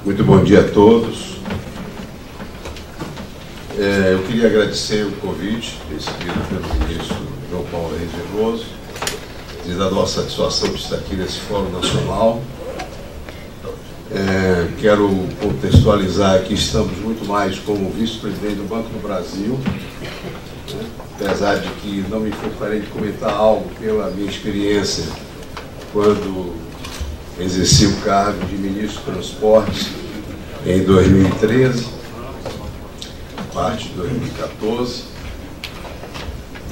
Muito bom dia a todos. Eu queria agradecer o convite recebido pelo ministro João Paulo Reis Veloso, dizer a nossa satisfação de estar aqui nesse Fórum Nacional. Quero contextualizar que estamos muito mais como vice-presidente do Banco do Brasil, apesar de que não me importarei de comentar algo pela minha experiência quando exerci o cargo de ministro de Transportes em 2013, parte de 2014,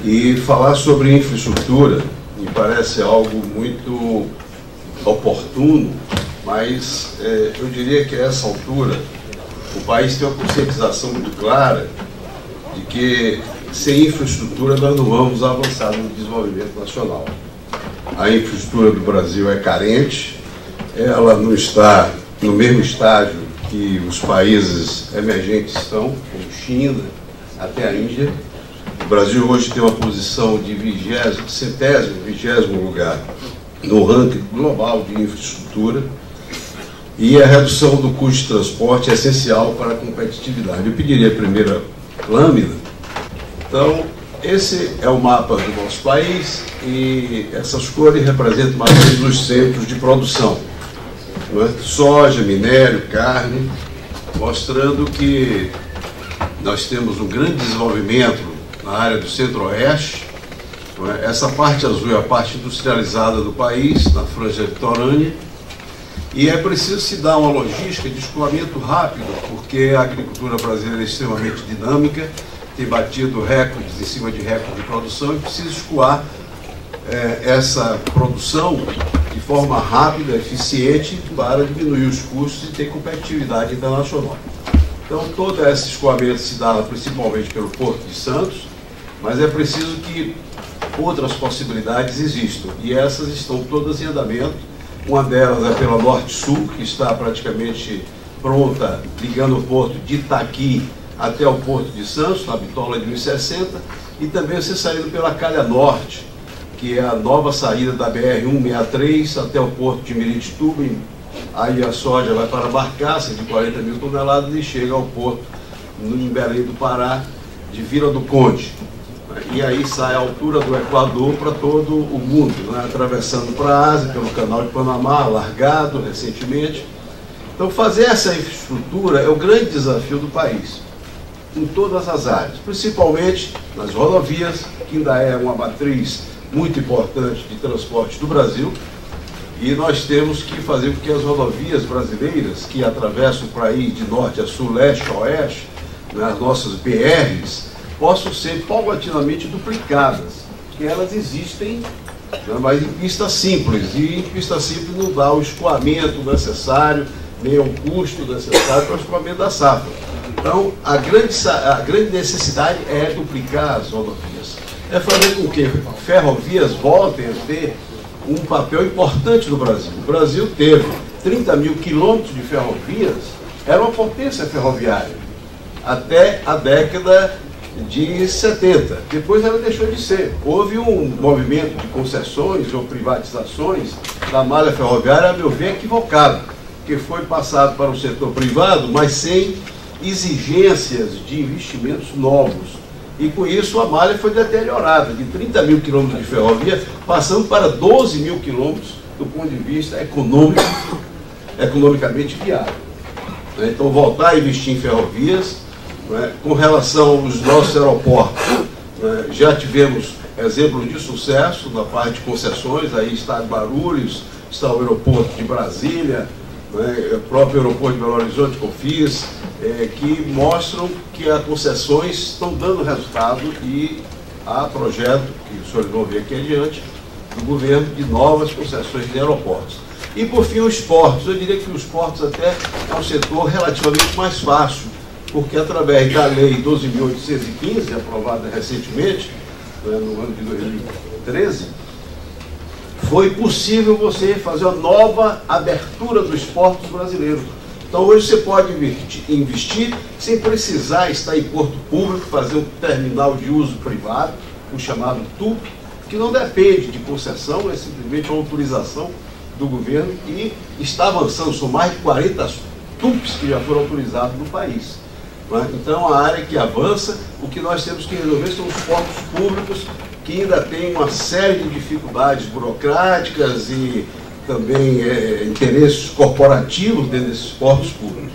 e falar sobre infraestrutura me parece algo muito oportuno, mas eu diria que a essa altura o país tem uma conscientização muito clara de que sem infraestrutura nós não vamos avançar no desenvolvimento nacional. A infraestrutura do Brasil é carente, ela não está no mesmo estágio que os países emergentes estão, como China, até a Índia. O Brasil hoje tem uma posição de 20º lugar no ranking global de infraestrutura, e a redução do custo de transporte é essencial para a competitividade. Eu pediria a primeira lâmina. Então, esse é o mapa do nosso país, e essas cores representam mais ou menos os centros de produção, não é? Soja, minério, carne, mostrando que nós temos um grande desenvolvimento na área do centro-oeste. Essa parte azul é a parte industrializada do país, na franja litorânea, e é preciso se dar uma logística de escoamento rápido, porque a agricultura brasileira é extremamente dinâmica, tem batido recordes em cima de recordes de produção, e precisa escoar essa produção de forma rápida, eficiente, para diminuir os custos e ter competitividade internacional. Então, todo esse escoamento se dá principalmente pelo Porto de Santos, mas é preciso que outras possibilidades existam, e essas estão todas em andamento. Uma delas é pela Norte-Sul, que está praticamente pronta, ligando o porto de Itaqui até o Porto de Santos, na bitola de 1060, e também você saindo pela Calha Norte, que é a nova saída da BR-163 até o Porto de Miritituba. Aí a soja vai para a barcaça de 40 mil toneladas e chega ao porto em Belém do Pará, de Vila do Conde. E aí sai a altura do Equador para todo o mundo, né? Atravessando para a Ásia, pelo Canal de Panamá, alargado recentemente. Então, fazer essa infraestrutura é o grande desafio do país, em todas as áreas, principalmente nas rodovias, que ainda é uma matriz muito importante de transporte do Brasil, e nós temos que fazer com que as rodovias brasileiras, que atravessam o país de norte a sul, leste a oeste, nas nossas BRs, possam ser paulatinamente duplicadas, porque elas existem, mas em pista simples, e em pista simples não dá o escoamento necessário, nem o custo necessário para o escoamento da safra. Então, a grande necessidade é duplicar as rodovias, é fazer com que ferrovias voltem a ter um papel importante no Brasil. O Brasil teve 30 mil quilômetros de ferrovias, era uma potência ferroviária, até a década de 70. Depois ela deixou de ser. Houve um movimento de concessões ou privatizações da malha ferroviária, a meu ver, equivocado, que foi passado para o setor privado, mas sem exigências de investimentos novos. E com isso a malha foi deteriorada, de 30 mil quilômetros de ferrovia, passando para 12 mil quilômetros do ponto de vista economicamente viável. Então, voltar a investir em ferrovias. Com relação aos nossos aeroportos, já tivemos exemplos de sucesso na parte de concessões. Aí está Guarulhos, está o aeroporto de Brasília, o próprio aeroporto de Belo Horizonte, Confins, que mostram que as concessões estão dando resultado, e há projeto, que os senhores vão ver aqui adiante, do governo, de novas concessões de aeroportos. E por fim os portos. Eu diria que os portos até é um setor relativamente mais fácil, porque através da Lei 12.815, aprovada recentemente, no ano de 2013, foi possível você fazer uma nova abertura dos portos brasileiros. Então hoje você pode investir sem precisar estar em porto público, fazer um terminal de uso privado, o chamado TUP, que não depende de concessão, é simplesmente uma autorização do governo, e está avançando. São mais de 40 TUPs que já foram autorizados no país. Então, a área que avança, o que nós temos que resolver são os portos públicos, que ainda tem uma série de dificuldades burocráticas e também interesses corporativos dentro desses portos públicos.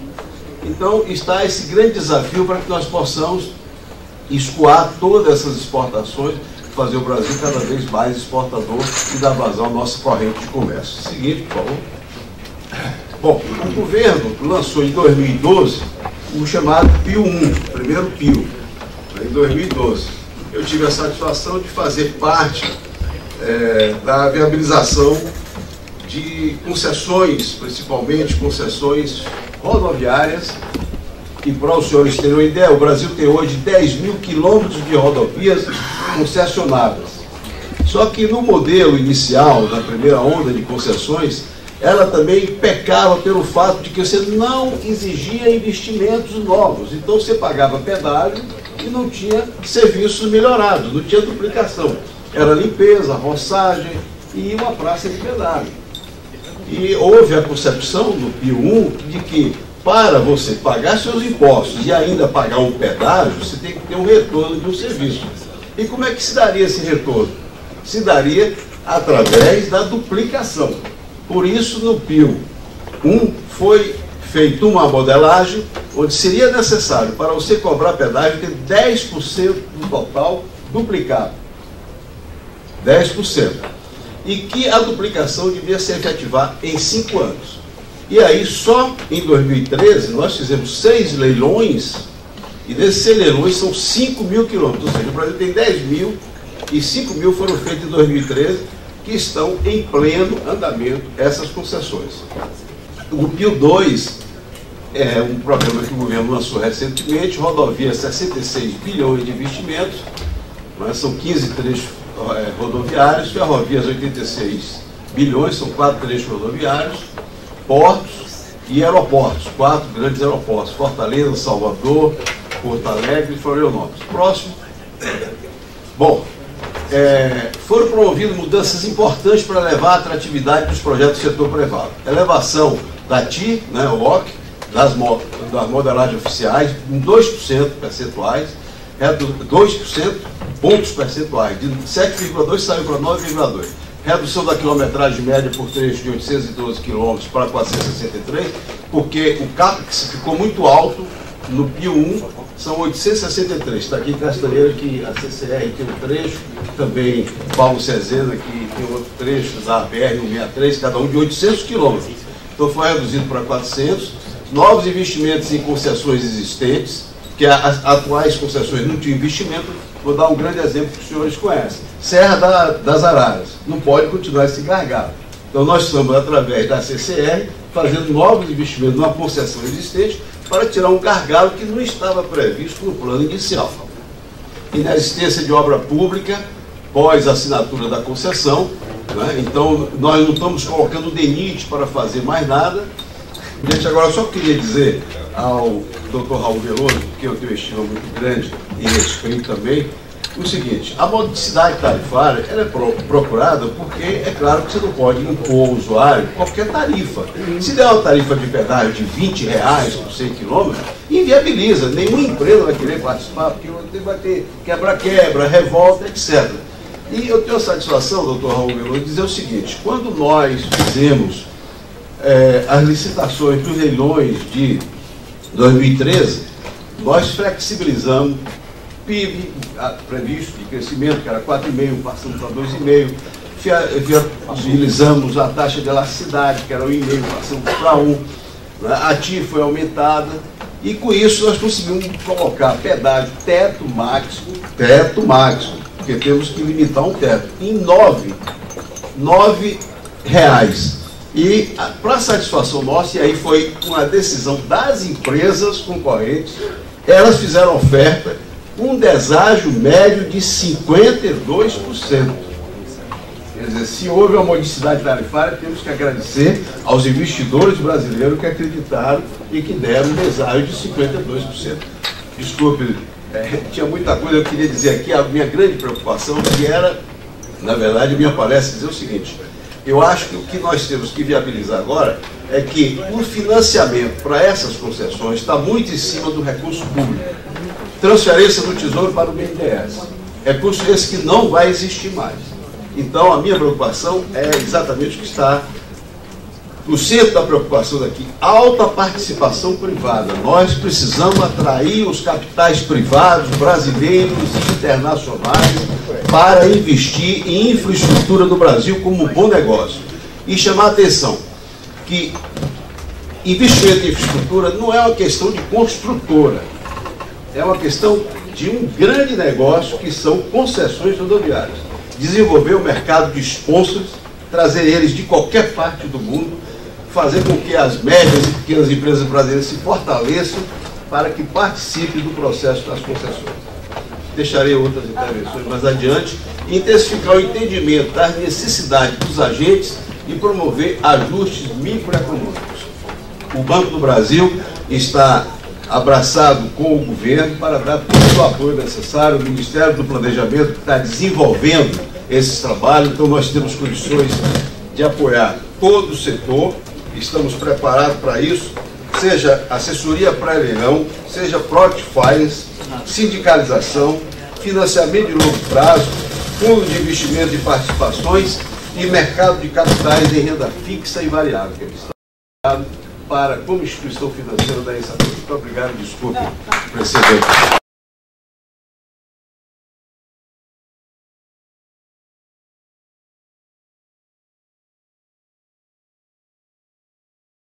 Então, está esse grande desafio para que nós possamos escoar todas essas exportações, fazer o Brasil cada vez mais exportador e dar vazão à nossa corrente de comércio. Seguinte, por favor. Bom, o governo lançou em 2012 o chamado PIO 1, primeiro PIO, em 2012. Eu tive a satisfação de fazer parte da viabilização de concessões, principalmente concessões rodoviárias. E para os senhores terem uma ideia, o Brasil tem hoje 10 mil quilômetros de rodovias concessionadas. Só que no modelo inicial, da primeira onda de concessões, ela também pecava pelo fato de que você não exigia investimentos novos. Então você pagava pedágio e não tinha serviços melhorados, não tinha duplicação. Era limpeza, roçagem e uma praça de pedágio. E houve a concepção no PIO 1 de que para você pagar seus impostos e ainda pagar um pedágio, você tem que ter um retorno de um serviço. E como é que se daria esse retorno? Se daria através da duplicação. Por isso, no PIO 1 foi feita uma modelagem onde seria necessário, para você cobrar pedágio, ter 10% do total duplicado. 10%. E que a duplicação devia se efetivar em 5 anos. E aí, só em 2013, nós fizemos 6 leilões, e desses 6 leilões são 5 mil quilômetros. Ou seja, o Brasil tem 10 mil, e 5 mil foram feitos em 2013, que estão em pleno andamento essas concessões. O PIO 2 é um programa que o governo lançou recentemente, rodovia 66 bilhões de investimentos, são 15 trechos rodoviários, ferrovias 86 bilhões, são 4 trechos rodoviários, portos e aeroportos, 4 grandes aeroportos, Fortaleza, Salvador, Porto Alegre e Florianópolis. Próximo. Bom, foram promovidas mudanças importantes para elevar a atratividade dos projetos do setor privado. Elevação da TI, o OC, das modelagens oficiais, em 2% percentuais, 2% pontos percentuais, de 7,2 saiu para 9,2. Redução da quilometragem média por trecho de 812 km para 463, porque o CAPEX ficou muito alto no PIO 1, são 863. Está aqui em Castanheira que a CCR tem um trecho, também Paulo Cezena que tem outro trecho da BR-163, cada um de 800 km. Então foi reduzido para 400. Novos investimentos em concessões existentes, que as atuais concessões não tinham investimento. Vou dar um grande exemplo que os senhores conhecem. Serra das Araras. Não pode continuar esse gargalo. Então nós estamos, através da CCR, fazendo novos investimentos numa concessão existente para tirar um gargalo que não estava previsto no plano inicial. Inexistência de obra pública, pós assinatura da concessão, então nós não estamos colocando o DENIT para fazer mais nada. Gente, agora eu só queria dizer ao Dr. Raul Veloso, que eu tenho estima muito grande e respeito também, o seguinte: a modicidade tarifária ela é procurada porque é claro que você não pode impor ao usuário qualquer tarifa. Se der uma tarifa de pedágio de R$20 por 100 km, inviabiliza, nenhuma empresa vai querer participar, porque vai ter quebra-quebra, revolta, etc. E eu tenho a satisfação, doutor Raul Veloso, de dizer o seguinte: quando nós fizemos as licitações dos leilões de 2013, nós flexibilizamos PIB previsto de crescimento, que era 4,5, passando para 2,5, viabilizamos a taxa de elasticidade, que era 1,5, passando para 1, a TI foi aumentada, e com isso nós conseguimos colocar pedágio teto máximo, porque temos que limitar um teto, em R$9. E para satisfação nossa, e aí foi uma decisão das empresas concorrentes, elas fizeram oferta com um deságio médio de 52%. Quer dizer, se houve uma modicidade tarifária, temos que agradecer aos investidores brasileiros que acreditaram e que deram um deságio de 52%. Desculpe, tinha muita coisa que eu queria dizer aqui. A minha grande preocupação, que era, na verdade, minha palestra dizer o seguinte: Eu acho que o que nós temos que viabilizar agora é que o financiamento para essas concessões está muito em cima do recurso público. Transferência do Tesouro para o BNDES. Recurso esse que não vai existir mais. Então, a minha preocupação é exatamente o que está no centro da preocupação daqui, alta participação privada. Nós precisamos atrair os capitais privados, brasileiros e internacionais, para investir em infraestrutura do Brasil como um bom negócio. E chamar a atenção que investimento em infraestrutura não é uma questão de construtora, é uma questão de um grande negócio que são concessões rodoviárias. Desenvolver o mercado de sponsors, trazer eles de qualquer parte do mundo, fazer com que as médias e pequenas empresas brasileiras se fortaleçam para que participem do processo das concessões. Deixarei outras intervenções mais adiante, intensificar o entendimento das necessidades dos agentes e promover ajustes microeconômicos. O Banco do Brasil está abraçado com o governo para dar todo o apoio necessário. O Ministério do Planejamento está desenvolvendo esses trabalhos, então nós temos condições de apoiar todo o setor. Estamos preparados para isso, seja assessoria pré-leilão, seja project finance, sindicalização, financiamento de longo prazo, fundo de investimento e participações e mercado de capitais em renda fixa e variável, que é para, como instituição financeira da ISAB. Muito obrigado, desculpe, presidente.